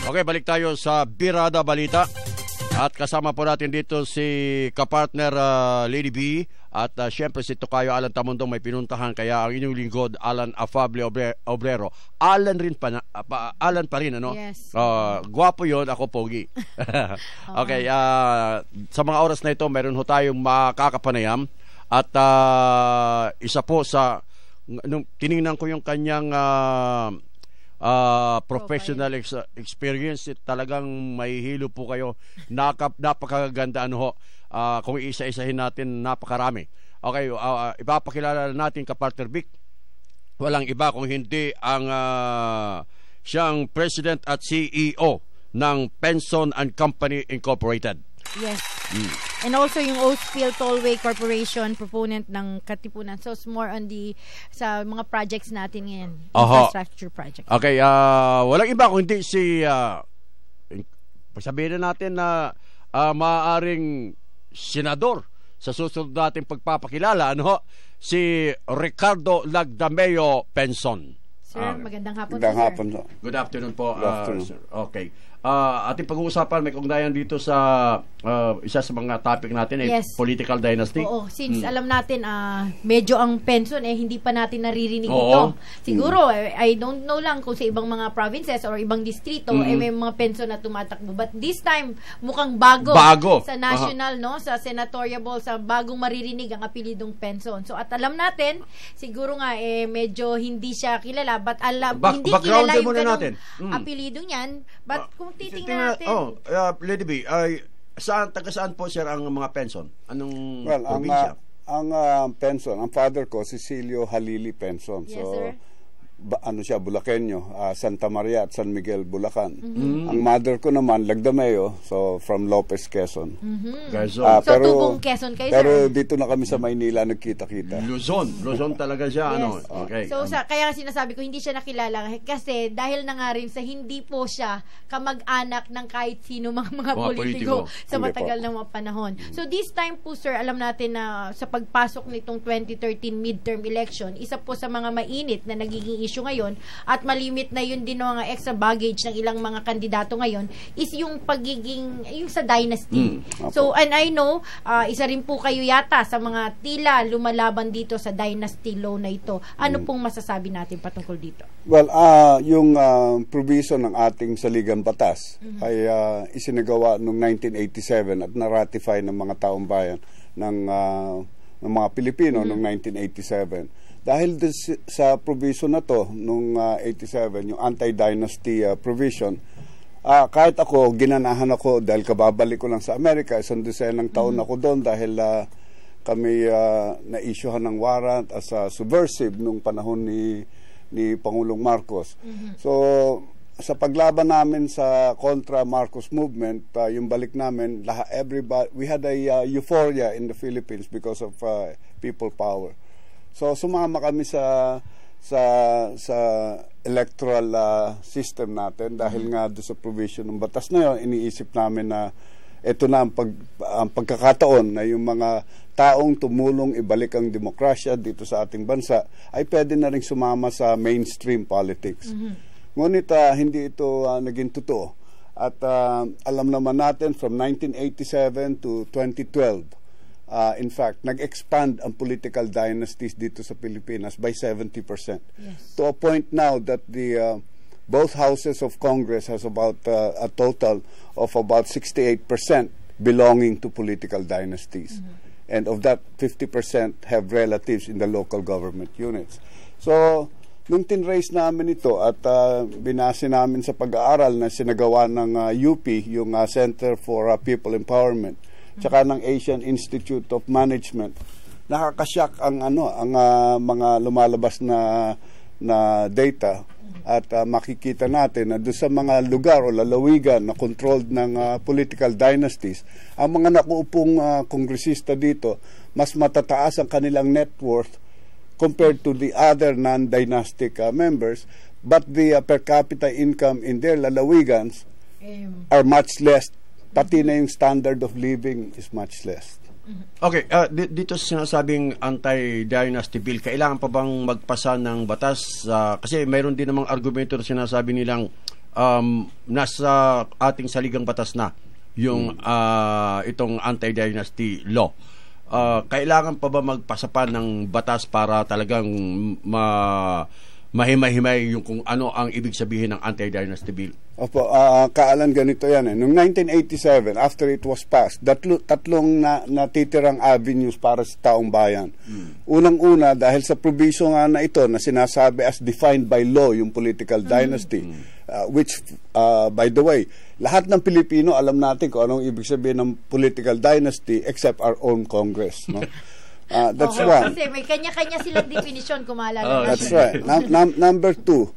Okay, balik tayo sa Birada Balita. At kasama po natin dito si kapartner Lady B at syempre si Tocayo Alan Tamundong may pinuntahan, kaya ang inyong lingkod Alan Afable Obrero. Alan pa rin, ano? Yes. Gwapo yon, ako pogi. Okay, sa mga oras na ito meron ho tayong makakapanayam at isa po sa nung tiningnan ko yung kanyang professional experience, talagang may hilo po kayo. Napakaganda, ano ho, kung isa-isahin natin, napakarami. Okay, ipapakilala natin kapartner Vic, walang iba kung hindi ang siyang President at CEO ng Penson and Company Incorporated. Yes. And also yung Oastfield Tollway Corporation, proponent ng Katipunan. So it's more on sa mga projects natin ngayon, infrastructure projects. Okay, walang iba kung hindi si sabihin na natin na maaaring senador sa susunod nating pagpapakilala, ano, si Ricardo Lagdameo Penson. Sir, magandang hapon. Magandang hapon. Good afternoon po, Good afternoon. sir. Okay. Ating pag-uusapan, may kaugnayan dito sa isa sa mga topic natin, Yes. political dynasty. Oo, since alam natin medyo ang pension hindi pa natin naririnig Oo. ito. Siguro I don't know lang kung sa ibang mga provinces or ibang distrito may mga pension na tumatakbo, but this time mukhang bago sa national, no, sa senatorial, sa bagong maririnig ang apelidong pension. So at alam natin siguro nga medyo hindi siya kilala, but hindi kilala yung ganung apelido niyan, but kung titingnan natin. Lady B, taga saan po, sir, ang mga pension? Anong Well, probinsya? ang pension, ang father ko, Cecilio Halili Penson. Yes, so, sir. siya, Bulakenyo, Santa Maria at San Miguel, Bulacan. Ang mother ko naman, Lagdameo, so from Lopez, Quezon. Quezon. So tubong Quezon kayo, pero sir? dito na kami sa Maynila nagkita-kita. Luzon talaga siya. Yes. Ano? Okay. So kaya sinasabi ko hindi siya nakilala kasi dahil na nga rin sa hindi po siya kamag-anak ng kahit sino mga politiko sa Hindi matagal na mga panahon. So this time po, sir, alam natin na sa pagpasok nitong 2013 midterm election, isa po sa mga mainit na nagiging issue ngayon at malimit na yun din ng mga extra baggage ng ilang mga kandidato ngayon is yung pagiging yung sa dynasty. So and I know isa rin po kayo yata sa mga tila lumalaban dito sa dynasty law na ito. Ano pong masasabi natin patungkol dito? Well, yung provision ng ating saligang batas ay isinagawa noong 1987 at na-ratify ng mga taong bayan ng mga Pilipino noong 1987. Dahil sa provision na to noong 87, yung anti-dynasty provision, kahit ako, ginanahan ako dahil kababalik ko lang sa Amerika, isang dosenang taon ako doon dahil kami na-issuehan ng warrant as subversive nung panahon ni Pangulong Marcos. So, sa paglaban namin sa kontra Marcos movement, yung balik namin, everybody, we had a euphoria in the Philippines because of people power. So sumama kami sa electoral system natin dahil nga doon sa provision ng batas na yun, iniisip namin na ito na ang pagkakataon na yung mga taong tumulong ibalik ang demokrasya dito sa ating bansa ay pwede na rin sumama sa mainstream politics. Ngunit hindi ito naging totoo. At alam naman natin from 1987 to 2012, in fact, nag-expand ang political dynasties dito sa Pilipinas by 70%. Yes. To a point now that both houses of Congress has about a total of about 68% belonging to political dynasties. And of that, 50% have relatives in the local government units. So, nung tinrace namin ito at binase namin sa pag-aaral na sinagawa ng UP, yung Center for People Empowerment, tsaka ng Asian Institute of Management, nakakasyak ang mga lumalabas na data at makikita natin na doon sa mga lugar o lalawigan na controlled ng political dynasties, ang mga nakuupong kongresista dito, mas matataas ang kanilang net worth compared to the other non-dynastic members, but the per capita income in their lalawigans are much less. Pati na yung standard of living is much less. Okay, dito sa sinasabing anti-dynasty bill, kailangan pa bang magpasa ng batas? Kasi mayroon din namang argumento na sinasabi nilang nasa ating saligang batas na yung itong anti-dynasty law. Kailangan pa ba magpasa pa ng batas para talagang mahimay-himay yung kung ano ang ibig sabihin ng anti-dynasty bill? Opo, Kaalan, ganito yan eh. Noong 1987, after it was passed, tatlong natitirang avenues para sa taong bayan. Unang-una, dahil sa provision nga na ito na sinasabi as defined by law, yung political dynasty, which, by the way, lahat ng Pilipino, alam natin kung anong ibig sabihin ng political dynasty except our own Congress, no? That's one. Kasi may kanya-kanya silang definition kung maalala. That's right. Number two,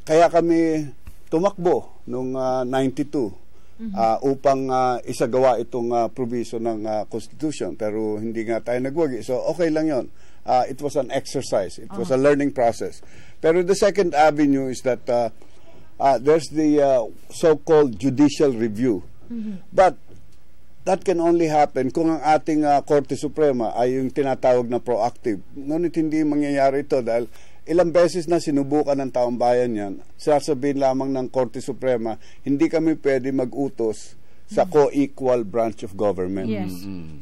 kaya kami tumakbo noong 92 upang isagawa itong provision ng Constitution. Pero hindi nga tayo nagwagi. So okay lang yon. It was an exercise. It was a learning process. Pero the second avenue is that there's the so-called judicial review. But that can only happen kung ang ating Korte Suprema ay yung tinatawag na proactive. Ngunit hindi mangyayari ito dahil ilang beses na sinubukan ng taong bayan yan. Sasabihin lamang ng Korte Suprema, hindi kami pwede mag-utos sa co-equal branch of government. Yes.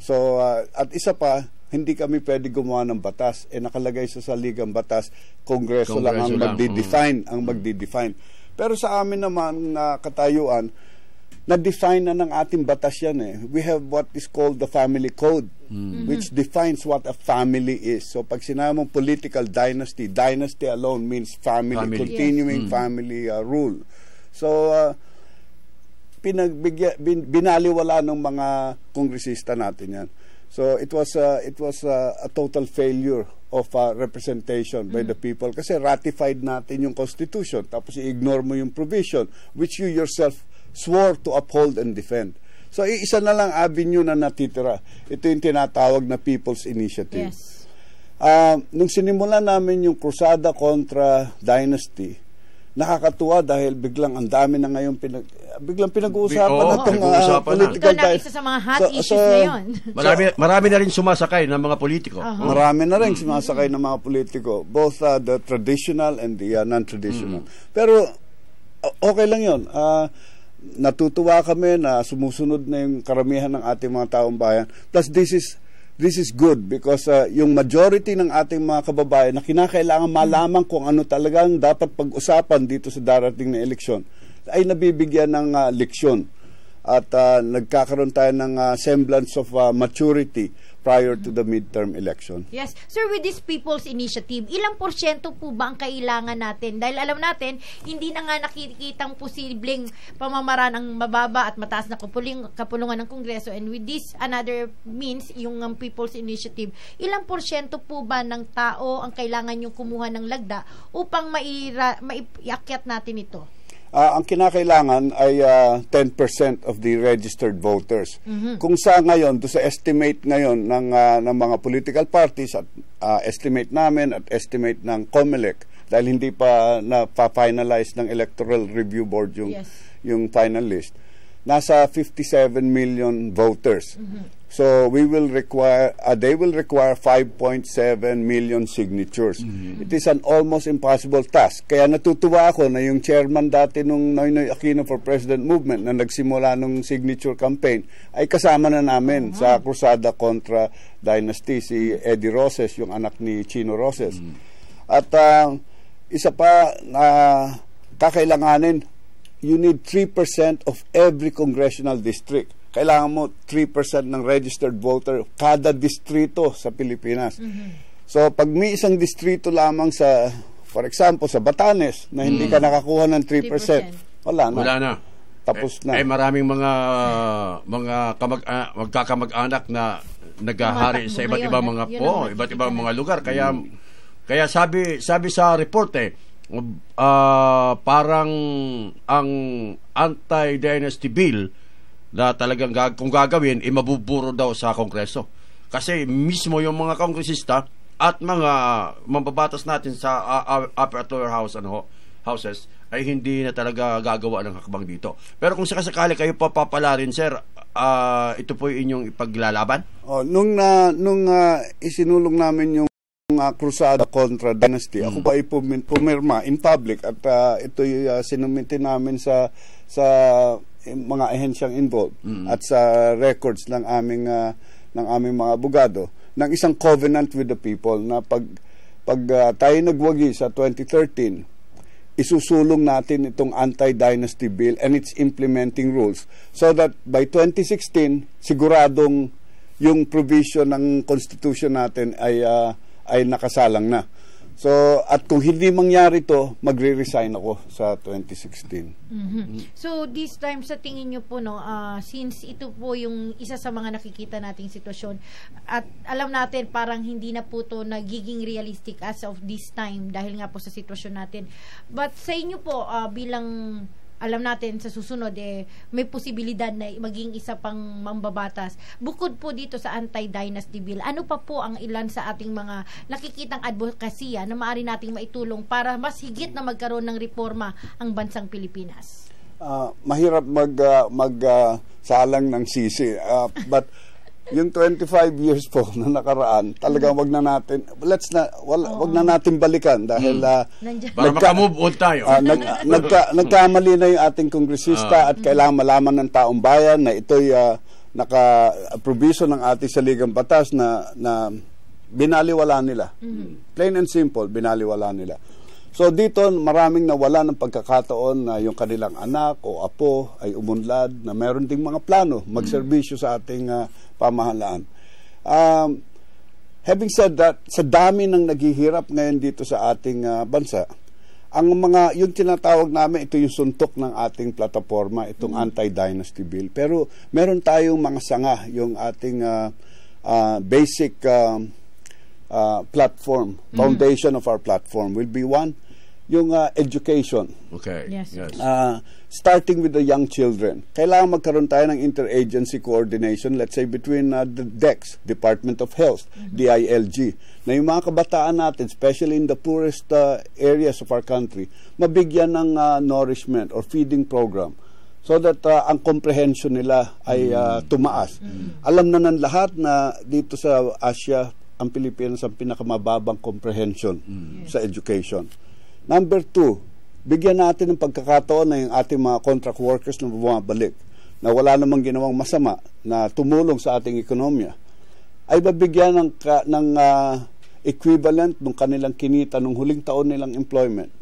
So, at isa pa, hindi kami pwede gumawa ng batas. Nakalagay sa saligang batas, Kongreso lang ang magdi-define. Pero sa amin naman na katayuan, na-define na ng ating batas yan eh. We have what is called the family code, which defines what a family is. So pag sinabi mong political dynasty, dynasty alone means family. Continuing family rule. So binaliwala ng mga kongresista natin yan. So it was a total failure of representation by the people kasi ratified natin yung Constitution tapos i-ignore mo yung provision which you yourself swore to uphold and defend. So, isa na lang avenue na natitira. Ito yung tinatawag na People's Initiative. Yes. Nung sinimula namin yung krusada kontra dynasty, nakakatuwa dahil biglang ang dami na ngayon pinag-uusapan na itong political dynasty. Ito na isa sa mga hot issues ngayon. Marami na rin sumasakay ng mga politiko. Marami na rin sumasakay ng mga politiko, both the traditional and the non-traditional. Pero, okay lang yun. Natutuwa kami na sumusunod na yung karamihan ng ating mga taong bayan. Plus, this is good because yung majority ng ating mga kababayan na kinakailangan malaman kung ano talagang dapat pag-usapan dito sa darating na eleksyon ay nabibigyan ng leksyon. At nagkakaroon tayo ng semblance of maturity prior to the midterm election. Yes. Sir, with this People's Initiative, ilang porsyento po ba ang kailangan natin? Dahil alam natin, hindi na nga nakikitang posibleng pamamaraan ang mababa at mataas na kapulungan ng Kongreso. And with this, another means, yung People's Initiative, ilang porsyento po ba ng tao ang kailangan yung kumuha ng lagda upang maiakyat natin ito? Ang kinakailangan ay 10% of the registered voters. Kung sa ngayon, do sa estimate ngayon ng mga political parties at estimate namin at estimate ng COMELEC dahil hindi pa na-finalize ng Electoral Review Board yung final list, nasa 57 million voters. So we will require they will require 5.7 million signatures. It is an almost impossible task. Kaya natutuwa ako na yung chairman dati nung Noynoy Aquino for President Movement na nagsimula nung signature campaign ay kasama na namin sa krusada kontra dynasty, si Eddie Roses, yung anak ni Chino Roses. At isa pa na kakailanganin, you need 3% of every congressional district. Kailangan mo 3% ng registered voter kada distrito sa Pilipinas. So, pag may isang distrito lamang sa, for example, sa Batanes, na hindi ka nakakuha ng 3%, wala na. Tapos na. Maraming mga magkakamag-anak na naghahari sa iba't ibang mga lugar. Kaya sabi sa report parang ang anti-dynasty bill na talagang kung gagawin, mabuburo daw sa Kongreso. Kasi mismo yung mga kongresista at mga mambabatas natin sa upper at lower houses ay hindi na talaga gagawa ng hakbang dito. Pero kung sakasakali kayo papapala rin, sir, ito po yung inyong ipaglalaban? Nung isinulong namin yung krusada kontra dynasty. Ako pa ay pumirma in public at ito'y sinuminti namin sa mga ahensyang involved at sa records ng aming mga abogado ng isang covenant with the people na pag tayo nagwagi sa 2013, isusulong natin itong anti-dynasty bill and its implementing rules so that by 2016 siguradong yung provision ng constitution natin ay nakasalang na. So, at kung hindi mangyari to, magre-resign ako sa 2016. So, this time, sa tingin nyo po, no, since ito po yung isa sa mga nakikita nating sitwasyon, at alam natin, parang hindi na po to nagiging realistic as of this time dahil nga po sa sitwasyon natin. But sa inyo po, bilang alam natin sa susunod may posibilidad na maging isa pang mambabatas. Bukod po dito sa anti-dynasty bill, ano pa po ang ilan sa ating mga nakikitang advokasya na maaari nating maitulong para mas higit na magkaroon ng reforma ang bansang Pilipinas? Mahirap salang ng sisi. But yung 25 years po na nakaraan, talagang wag na natin balikan dahil para makamove on tayo. Nagkamali na yung ating kongresista at kailangan malaman ng taong bayan na ito'y naka-provision ng ating saligang batas na binaliwala nila. Plain and simple, binaliwala nila. So dito, maraming nawala ng pagkakataon na yung kanilang anak o apo ay umunlad na meron ding mga plano magserbisyo sa ating pamahalaan. Having said that, sa dami ng naghihirap ngayon dito sa ating bansa, yung tinatawag namin, ito yung suntok ng ating plataforma, itong anti-dynasty bill. Pero meron tayong mga sanga, yung ating basic platform, foundation of our platform will be one, yung education. Okay. Yes. Starting with the young children. Kailangan magkaroon tayo ng interagency coordination, let's say between the DEX, Department of Health, DILG, na yung mga kabataan natin, especially in the poorest areas of our country, mabigyan ng nourishment or feeding program so that ang comprehension nila ay tumaas. Alam na ng lahat na dito sa Asia, ang Pilipinas ang pinakamababang comprehension sa education. Number 2, bigyan natin ng pagkakataon na yung ating mga contract workers na bumabalik, na wala namang ginawang masama na tumulong sa ating ekonomiya, ay babigyan ng equivalent ng kanilang kinita nung huling taon nilang employment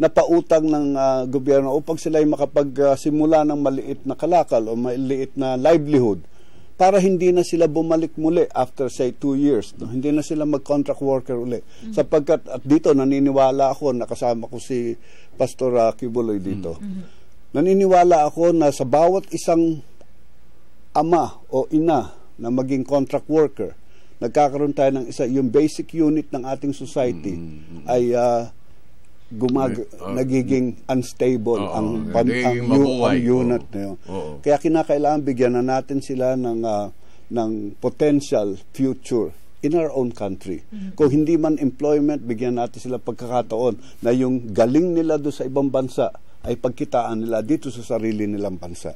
na pautang ng gobyerno upang sila ay makapagsimula ng maliit na kalakal o maliit na livelihood para hindi na sila bumalik muli after say 2 years. No? Hindi na sila mag-contract worker uli. Sapagkat at dito naniniwala ako, nakasama ko si Pastor Kibuloy dito. Naniniwala ako na sa bawat isang ama o ina na maging contract worker, nagkakaroon tayo ng yung basic unit ng ating society ay nagiging unstable ang unit na yun. Kaya kinakailangan bigyan na natin sila ng potential future in our own country. Kung hindi man employment, bigyan natin sila pagkakataon na yung galing nila doon sa ibang bansa ay pagkitaan nila dito sa sarili nilang bansa.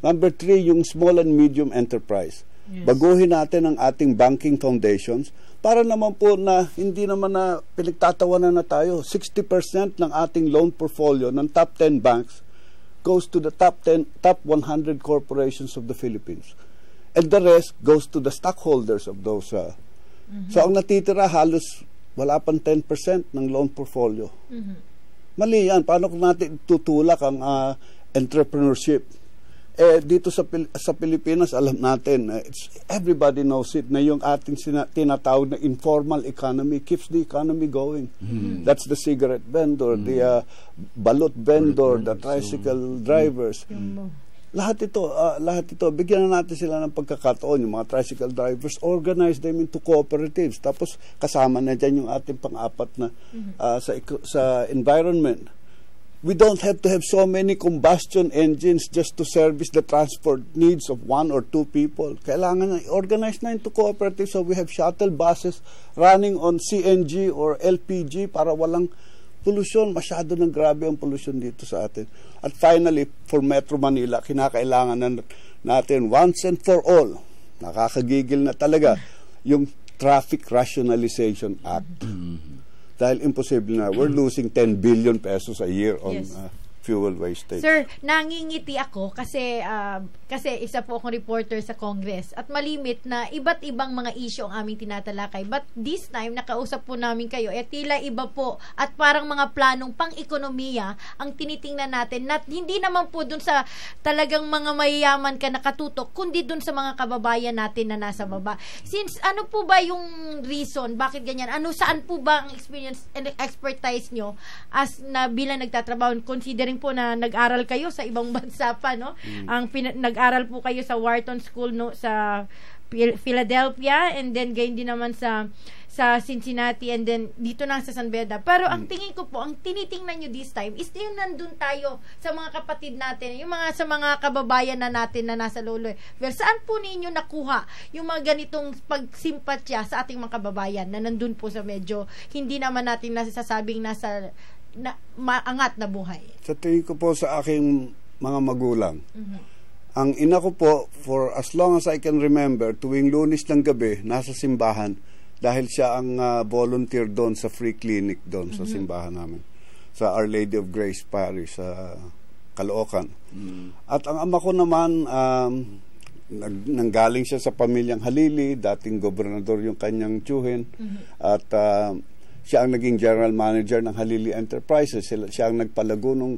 Number 3, yung small and medium enterprise. Baguhin natin ang ating banking foundations para naman po na hindi naman na pinagtatawanan na tayo. 60% ng ating loan portfolio ng top 10 banks goes to the top 100 corporations of the Philippines. And the rest goes to the stockholders of those. So ang natitira halos wala pang 10% ng loan portfolio. Mali yan. Paano kung natin tutulak ang entrepreneurship? Dito sa Pilipinas, alam natin, everybody knows it, na yung ating tinatawag na informal economy keeps the economy going. That's the cigarette vendor, the balot vendor, the tricycle drivers. Lahat ito, bigyan na natin sila ng pagkakataon, yung mga tricycle drivers, organize them into cooperatives. Tapos kasama na dyan yung ating pang-apat na sa environment. We don't have to have so many combustion engines just to service the transport needs of 1 or 2 people. Kailangan na organize na into cooperatives, so we have shuttle buses running on CNG or LPG para walang pollution. Masyado ng grabe ang pollution dito sa atin. At finally, for Metro Manila, kinakailangan na natin once and for all, nakakagigil na talaga, yung Traffic Rationalization Act. Dahil imposible na, we're losing 10 billion pesos a year on Yes. Fuel wastage. Sir, nangingiti ako kasi isa po akong reporter sa Congress at malimit na iba't ibang mga issue ang aming tinatalakay. But this time, nakausap po namin kayo, tila iba po at parang mga planong pang-ekonomiya ang tinitingnan natin na hindi naman po dun sa talagang mga mayayaman ka nakatutok, kundi dun sa mga kababayan natin na nasa baba. Since ano po ba yung reason? Bakit ganyan? Saan po ba ang experience and expertise nyo as na bilang nagtatrabaho, considering po na nag-aral kayo sa ibang bansa pa, no? Nag-aral po kayo sa Wharton School, no, sa Philadelphia, and then gayon din naman sa Cincinnati, and then dito na sa San Beda. Pero ang tingin ko po, ang tinitingnan nyo this time is yung nandun tayo sa mga kapatid natin, sa mga kababayan na natin na nasa lolo. Well, saan po ninyo nakuha yung mga ganitong pagsimpatya sa ating mga kababayan na nandun po sa medyo hindi naman natin nasasabing maangat na buhay? Sa tingin ko po sa aking mga magulang, ang ina ko po, for as long as I can remember, tuwing Lunes ng gabi, nasa simbahan, dahil siya ang volunteer doon sa free clinic doon sa simbahan namin, sa Our Lady of Grace Parish sa Caloocan. At ang ama ko naman, nanggaling siya sa pamilyang Halili, dating gobernador yung kanyang tiyuhin, at siya ang naging general manager ng Halili Enterprises. Siya ang nagpalago nung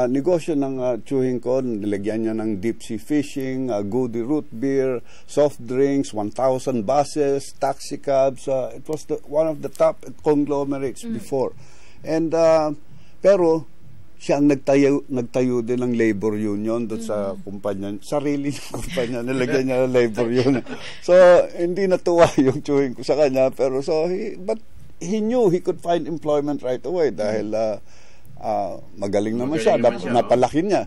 negosyo ng tiyuhin ko. Nilagyan niya ng deep sea fishing, goody root beer, soft drinks, 1,000 buses, taxi cabs. It was one of the top conglomerates before. And pero siya ang nagtayo din ng labor union doon sa kumpanya, sarili ng kumpanya, nilagyan niya ng labor union. So hindi natuwa yung tiyuhin ko sa kanya, pero but he knew he could find employment right away dahil magaling naman siya, napalaki niya.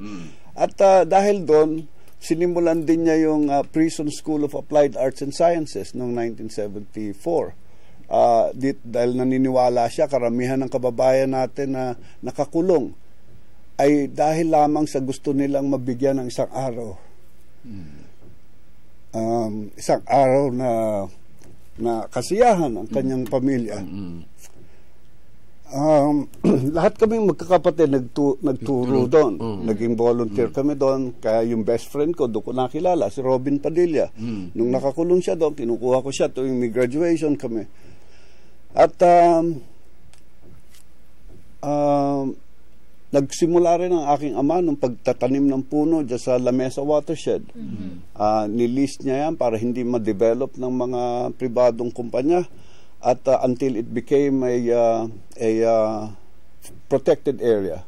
At dahil doon, sinimulan din niya yung Prison School of Applied Arts and Sciences noong 1974. Dahil naniniwala siya, karamihan ng kababayan natin na nakakulong ay dahil lamang sa gusto nilang mabigyan ng isang araw. Isang araw na kasiyahan ang kanyang pamilya. Lahat kami magkakapatid nagturo doon. Naging volunteer kami doon. Kaya yung best friend ko, doon ko nakilala, si Robin Padilla. Nung nakakulong siya doon, kinukuha ko siya tuwing may graduation kami. At nagsimula rin ang aking ama nung pagtatanim ng puno dyan sa La Mesa Watershed. Nilist niya yan para hindi ma-develop ng mga pribadong kumpanya at until it became a protected area.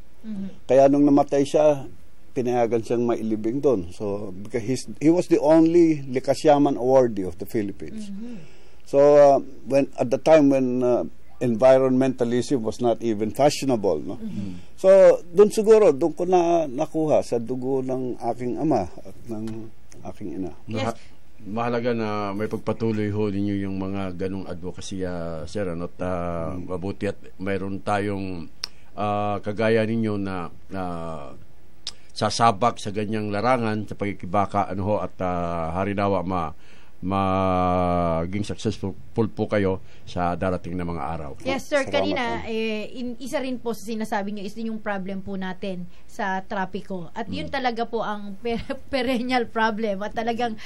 Kaya nung namatay siya, pinayagan siyang mailibing doon. So because he was the only Likas Yaman awardee of the Philippines. So when at the time when environmentalism was not even fashionable, no? So doon ko nakuha sa dugo ng aking ama at ng aking ina. Yes. Mahalaga na may pagpatuloy ho ninyo yung mga ganong advocacy, sir, at mabuti at mayroon tayong kagaya ninyo na sasabak sa ganyang larangan sa pagkikibaka at harinawa maging successful po kayo sa darating na mga araw. Yes, sir. Salamat Kanina, isa rin po sa sinasabi nyo is din yung problem po natin sa trapiko. At yun talaga po ang perennial problem. At talagang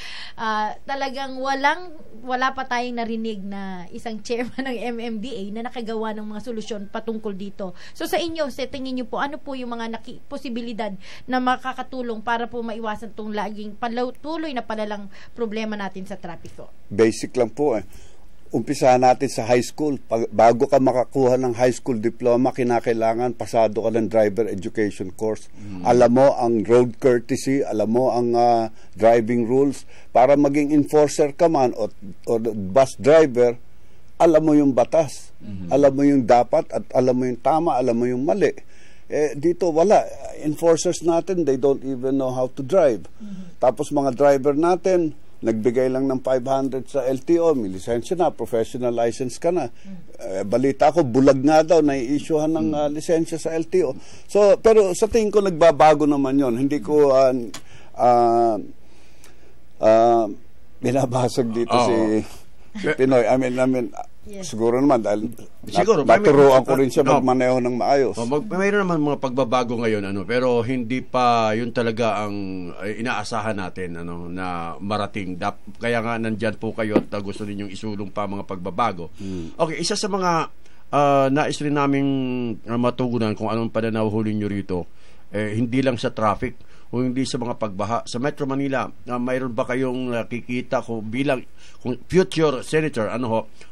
wala pa tayong narinig na isang chairman ng MMDA na nakagawa ng mga solusyon patungkol dito. So sa inyo, sa tingin nyo po, ano po yung mga posibilidad na makakatulong para po maiwasan itong laging tuloy na palalang problema natin sa trapiko? Basic lang po umpisahan natin sa high school. Bago ka makakuha ng high school diploma, kinakailangan pasado ka ng driver education course. Alam mo ang road courtesy, alam mo ang driving rules. Para maging enforcer ka man o bus driver, alam mo yung batas. Alam mo yung dapat at alam mo yung tama, alam mo yung mali. Dito wala. Enforcers natin, they don't even know how to drive. Tapos mga driver natin, nagbigay lang ng 500 sa LTO, may lisensya na, professional license ka na. Balita ko, bulag nga daw, nai-issuehan ng lisensya sa LTO. So, pero sa tingin ko, nagbabago naman yon. Hindi ko binabasag dito Pinoy. I mean, Yes. siguro naman dahil Siguro, naturuan ko rin siya no. magmaneho ng maayos. Mayroon naman mga pagbabago ngayon pero hindi pa yun talaga ang inaasahan natin na marating. Kaya nga nandyan po kayo at gusto ninyong isulong pa mga pagbabago. Okay, isa sa mga nais rin naming matugunan kung anong pananahuhuli nyo rito, hindi lang sa traffic o hindi sa mga pagbaha. Sa Metro Manila, mayroon ba kayong nakikita kung future senator,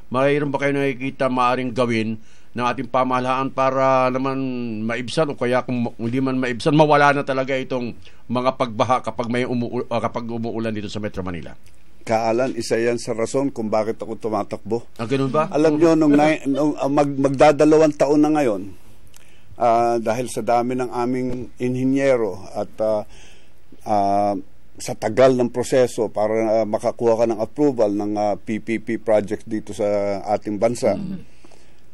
mayroon ba kayong nakikita maaring gawin ng ating pamahalaan para naman maibsan o kaya kung hindi man maibsan, mawala na talaga itong mga pagbaha kapag kapag umuulan dito sa Metro Manila? Kaalan, isa yan sa rason kung bakit ako tumatakbo. Ganun ba? Alam nyo, magdadalawang taon na ngayon, dahil sa dami ng aming inhinyero at sa tagal ng proseso para makakuha ka ng approval ng PPP projects dito sa ating bansa,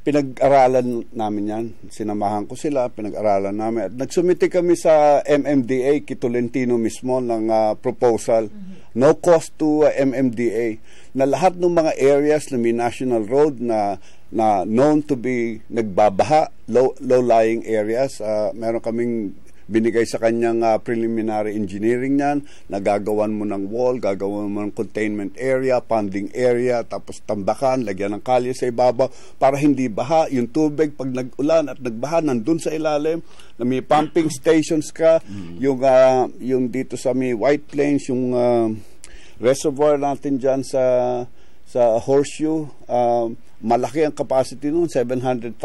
pinag-aralan namin yan. Sinamahan ko sila, pinag-aralan namin. At nagsumite kami sa MMDA, Kitolentino mismo, ng proposal, no cost to MMDA, na lahat ng mga areas na may national road na known to be nagbabaha, low-lying areas, meron kaming binigay sa kanyang preliminary engineering niyan, nagagawan mo ng wall, gagawan mo ng containment area, ponding area, tapos tambakan, lagyan ng kalye sa ibabaw para hindi baha. Yung tubig, pag nag-ulan at nagbaha, nandun sa ilalim, na may pumping stations ka, yung dito sa may White Plains, yung reservoir natin dyan sa Horseshoe, malaki ang capacity noon, 700,000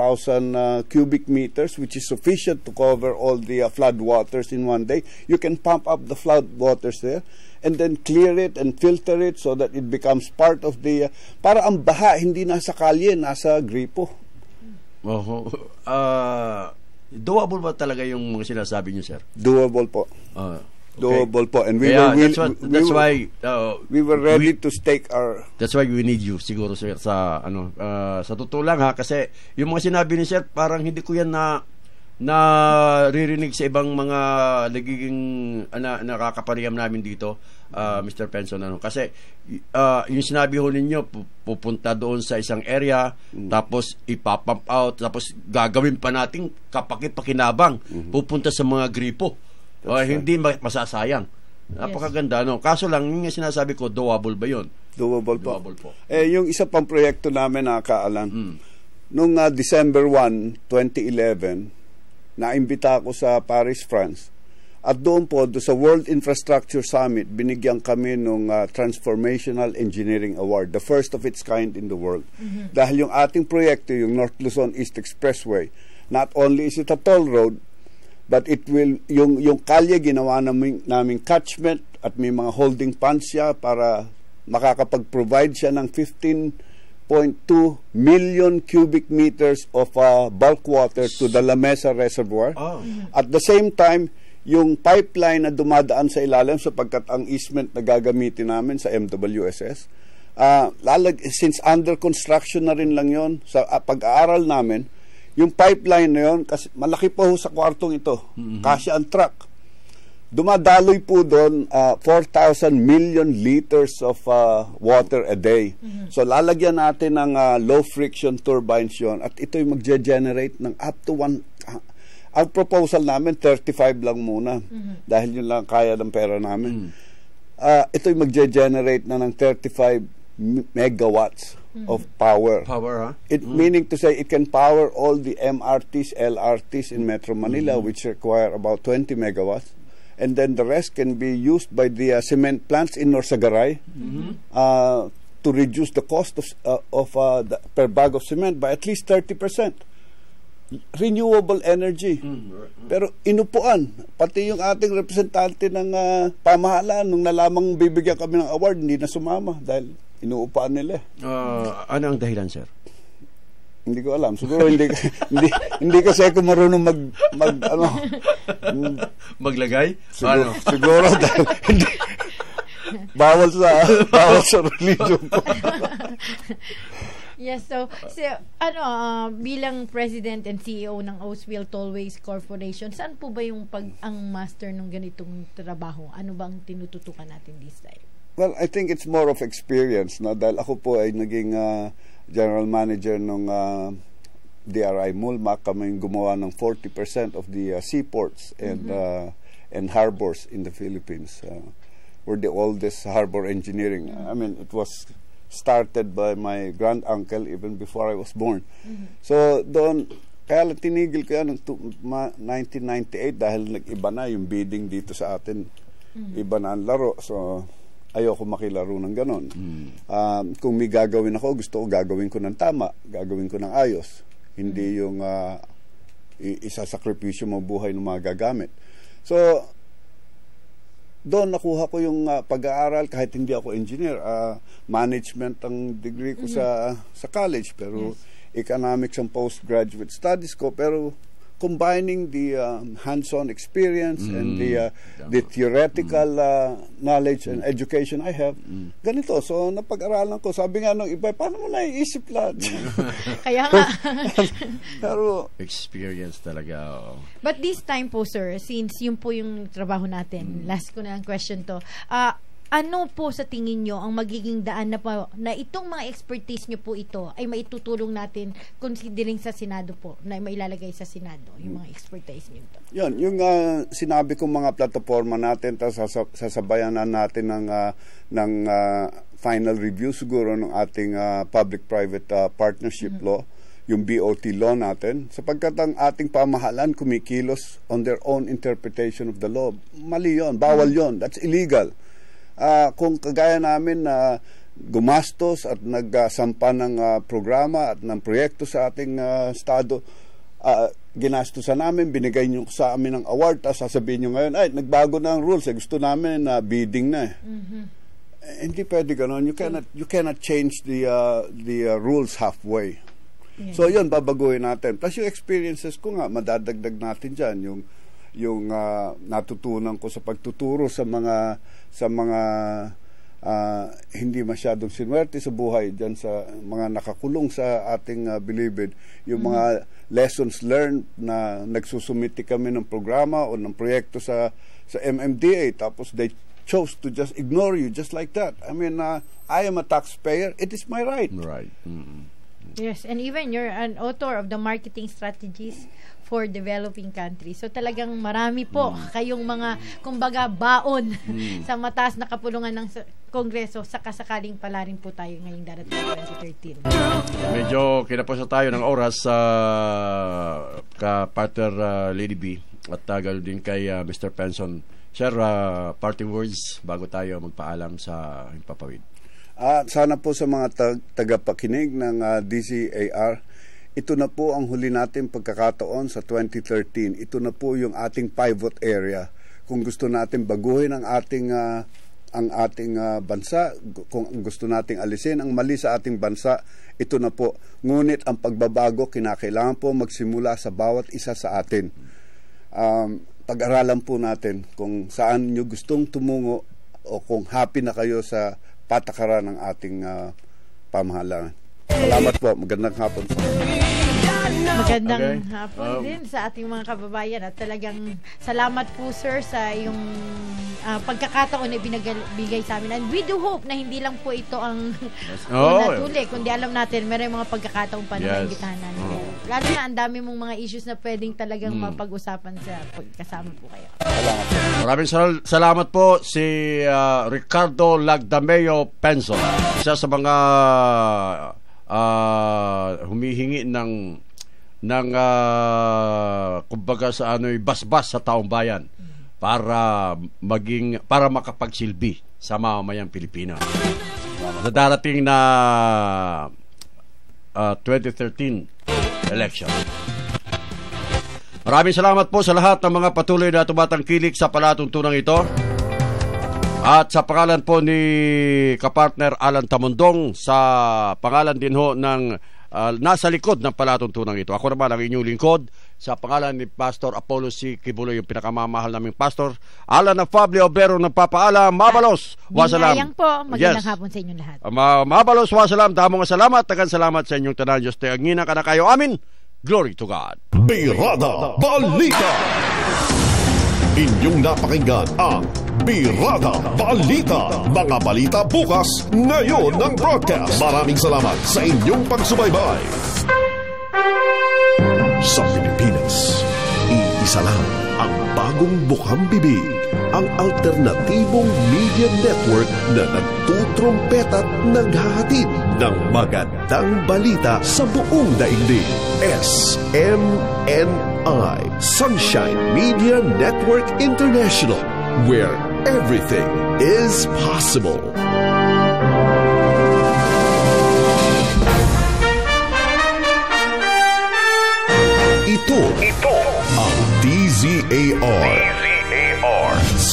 cubic meters, which is sufficient to cover all the flood waters in one day. You can pump up the flood waters there and then clear it and filter it so that it becomes part of the para ang baha hindi nasa kalye, nasa gripo. Doable ba talaga yung mga sinasabi niyo, sir? Doable po. Doable po, and that's why we were ready to stake our. That's why we need you siguro, sir, sa totoo lang kasi yung mga sinabi ni sir parang hindi ko yan naririnig sa ibang mga nagiging nakakapariyam namin dito, Mr. Penson, kasi yung sinabi ho ninyo pupunta doon sa isang area, tapos ipapump out, tapos gagawin pa natin kapakit-pakinabang, pupunta sa mga gripo. Hindi masasayang. Napakaganda, Kaso lang, yung sinasabi ko, doable ba yun? Doable po. Yung isa pang proyekto namin, Kaalan, nung December 1, 2011, naimbita ako sa Paris, France. At doon po, sa World Infrastructure Summit, binigyan kami ng Transformational Engineering Award, the first of its kind in the world. Dahil yung ating proyekto, yung North Luzon East Expressway, not only is it a toll road, but it will, yung kalye ginawa namin catchment at may mga holding ponds siya para makakapag-provide siya ng 15.2 million cubic meters of bulk water to the La Mesa Reservoir. At the same time, yung pipeline na dumadaan sa ilalim sapagkat ang easement na gagamitin namin sa MWSS, since under construction na rin lang yon sa pag-aaral namin, yung pipeline na yun, kasi malaki po sa kwartong ito, kasya ang truck. Dumadaloy po doon 4,000 million liters of water a day. So lalagyan natin ng low friction turbines yun at ito'y magge-generate ng up to ang proposal namin 35 lang muna dahil yun lang kaya ng pera namin. Ito'y magge-generate na ng 35 megawatts of power. It meaning to say it can power all the MRTs, LRTs in Metro Manila, which require about 20 megawatts, and then the rest can be used by the cement plants in Norsagaray to reduce the cost of the per bag of cement by at least 30%. Renewable energy. Pero inupuan, pati yung ating representante ng pamahalaan nung nalamang bibigyan kami ng award, hindi na sumama dahil inuupahan nila. Ano ang dahilan, sir? Hindi ko alam. Siguro hindi kasi ako marunong maglagay? Siguro dahil bawal sa religion ko. Yes, so bilang President and CEO ng Oswald Tollways Corporation, saan po ba ang master ng ganitong trabaho? Ano bang tinututukan natin this time? Well, I think it's more of experience, no? Dahil ako po ay naging general manager ng DRI Mulmac. Kami gumawa ng 40% of the seaports and harbors in the Philippines. We're the oldest harbor engineering. I mean, it was started by my grand-uncle even before I was born. So, doon, kaya lang tinigil ko yan noong 1998 dahil nag-iba na yung bidding dito sa atin. Iba na ang laro. So, ayoko makilaro ng ganon. Kung may gagawin ako, gusto ko gagawin ko ng tama, gagawin ko ng ayos. Hindi yung isasakripisyo mo buhay ng mga gagamit. So, doon nakuha ko yung pag-aaral kahit hindi ako engineer. Management ang degree ko sa college, pero economics ang postgraduate studies ko, pero combining the hands-on experience and the theoretical knowledge and education I have, ganito. So, napag-aralan ko. Sabi nga nung iba, paano mo naiisip lahat? Kaya nga. Pero, experience talaga. But this time po, sir, since yun po yung trabaho natin, last ko na lang question to, ano po sa tingin nyo ang magiging daan na itong mga expertise nyo po ito ay maitutulong natin considering sa Senado po, na mailalagay sa Senado, yung mga expertise nyo ito? Yun, yung sinabi kong mga plataforma natin, tapos sasabayanan natin ng final review siguro ng ating public-private partnership law, yung BOT law natin, sapagkat ang ating pamahalaan kumikilos on their own interpretation of the law. Mali yun, bawal yun, that's illegal. Kung kagaya namin na gumastos at nagsampa ng programa at ng proyekto sa ating estado, ginastosan namin, binigay nyo sa amin ng award, tapos sasabihin nyo ngayon, ay, nagbago na ang rules, gusto namin na bidding na. Hindi pwede ganon. You cannot change the rules halfway. So yun, babaguhin natin. Plus yung experiences ko nga, madadagdag natin dyan, yung natutunan ko sa pagtuturo sa mga hindi masyadong sinwerte sa buhay dyan sa mga nakakulong sa ating bilibid, yung mga lessons learned na nagsusumiti kami ng programa o ng proyekto sa MMDA, tapos they chose to just ignore you just like that. I mean, I am a taxpayer, it is my right. Right. Yes, and even you're an author of the marketing strategies for developing countries. So talagang marami po kayong mga, kumbaga, baon sa mataas na kapulungan ng Kongreso, sakasakaling pala rin po tayo ngayong darating 2013. Medyo kinapos na tayo ng oras sa ka-partner Lady B at ganoon din kay Mr. Penson. Sir, parting words bago tayo magpaalam sa Himpapawid. Sana po sa mga tagapakinig ng DZAR, ito na po ang huli natin pagkakataon sa 2013. Ito na po yung ating pivot area. Kung gusto natin baguhin ang ating bansa, kung gusto nating alisin ang mali sa ating bansa, ito na po. Ngunit ang pagbabago kinakailangan po magsimula sa bawat isa sa atin. Pag-aralan po natin kung saan nyo gustong tumungo o kung happy na kayo sa patakaran ng ating pamahalaan. Salamat po. Magandang hapon. Magandang hapon din sa ating mga kababayan at talagang salamat po, sir, sa yung pagkakataon na binigay sa amin. And we do hope na hindi lang po ito ang natuli, kundi alam natin meron mga pagkakataon pa na maingitahan natin. Lalo na ang dami mong mga issues na pwedeng talagang mapag-usapan sa pagkasama po kayo. Maraming salamat po si Ricardo Lagdameo Penson, isa sa mga humihingi ng kumbaga sa basbas sa taong bayan para makapagsilbi sa mamamayang Pilipino sa darating na 2013 election. Maraming salamat po sa lahat ng mga patuloy na tumatangkilik sa palatuntunang ito. At sa pangalan po ni kapartner Alan Tamundong, sa pangalan din ho ng nasa likod ng palatuntunang ito, ako naman ang inyong lingkod, sa pangalan ni Pastor Apollo C. Kibuloy, yung pinakamamahal naming pastor, Alan na Fabio Obrero, nagpapaalam. Mabalos, wasalam. Binayang po, magandang hapon sa inyong lahat. Mabalos, wasalam, damong salamat, tagan salamat sa inyong tanan. Diyos tayo, angina ka na kayo. Amin. Glory to God. Birada Balita. Inyong napakinggan ang Birada Balita. Mga balita bukas, ngayon ng broadcast. Maraming salamat sa inyong pagsubaybay. Sa Pilipinas, iisa lang ang bagong bukang bibig, ang alternatibong media network na nagtutrumpet at naghahatid ng magandang balita sa buong daigdig. SMNI, Sunshine Media Network International, where everything is possible. Ito ang DZAR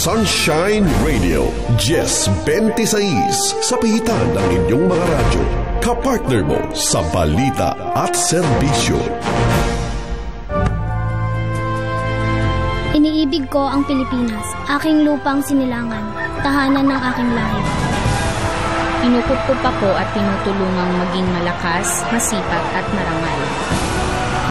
Sunshine Radio, Jess 26 sa pihitan ng inyong mga radyo. Kapartner mo sa balita at serbisyo. Iniibig ko ang Pilipinas, aking lupang sinilangan, tahanan ng aking lahi. Pinupupop ako at tinutulungang maging malakas, masipag at marangal.